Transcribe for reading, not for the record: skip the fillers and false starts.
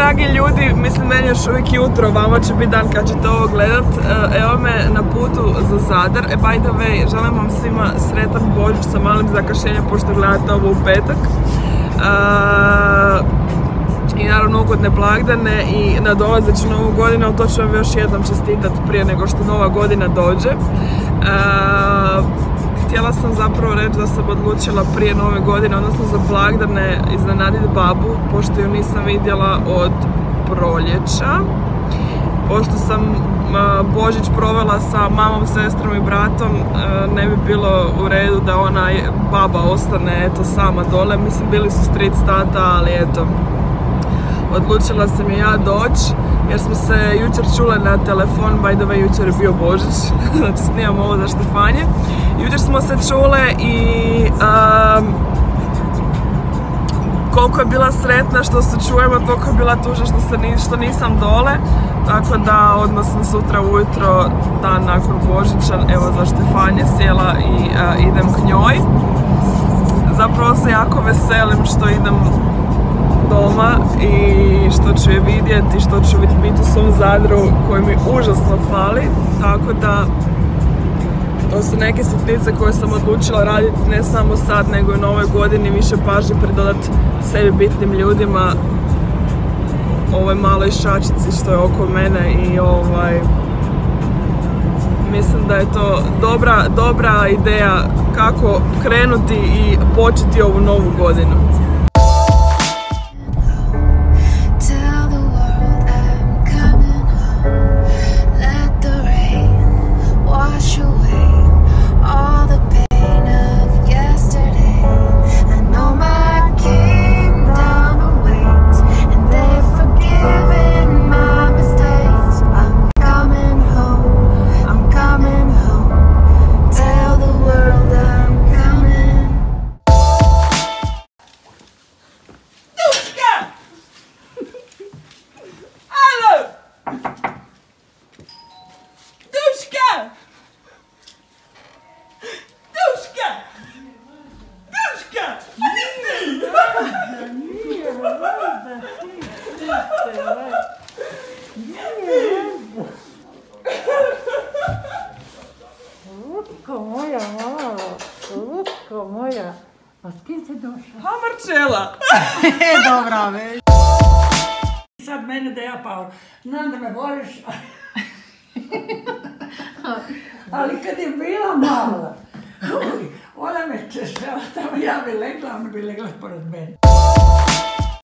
dragi ljudi, mislim meni još uvijek jutro, vama će biti dan kad ćete ovo gledat. Evo me na putu za Zadar. By the way, želim vam svima sretan Božić sa malim zakašnjenjem pošto gledate ovo u petak. I naravno ugodne blagdane i nadolazeću novu godinu, ali to ću vam još jednom čestitati prije nego što nova godina dođe. Htjela sam zapravo reći da sam odlučila prije nove godine, odnosno za blagdane, iznenaditi babu, pošto ju nisam vidjela od proljeća. Pošto sam Božić provela sa mamom, sestrom i bratom, ne bi bilo u redu da ona baba ostane eto sama dole. Mislim, bili su stric tata, ali eto, odlučila sam i ja doći jer smo se jučer čule na telefon. By the way, jučer je bio Božić, znači snimam ovo za Štefanje. Jučer smo se čule i koliko je bila sretna što se čujemo, toliko je bila tužna što nisam dole. Tako da odmah sam sutra ujutro, dan nakon Božića, evo za Štefanje sjela i idem k njoj. Zapravo se jako veselim što idem doma i što ću je vidjeti, što ću biti u svom Zadru koji mi užasno fali. Tako da to su neke sitnice koje sam odlučila raditi ne samo sad nego i na ovoj godini, više pažnje pridodati sebi bitnim ljudima, ovoj maloj šačici što je oko mene i mislim da je to dobra ideja kako krenuti i početi ovu novu godinu. Moja, a s kim si došla? Pa Marčela! Dobra, već. Sad mene da ja pa, znam da me voliš, ali kad je bila mala, ona me češljala tamo, ja bi legla, ona bi legla pored mene.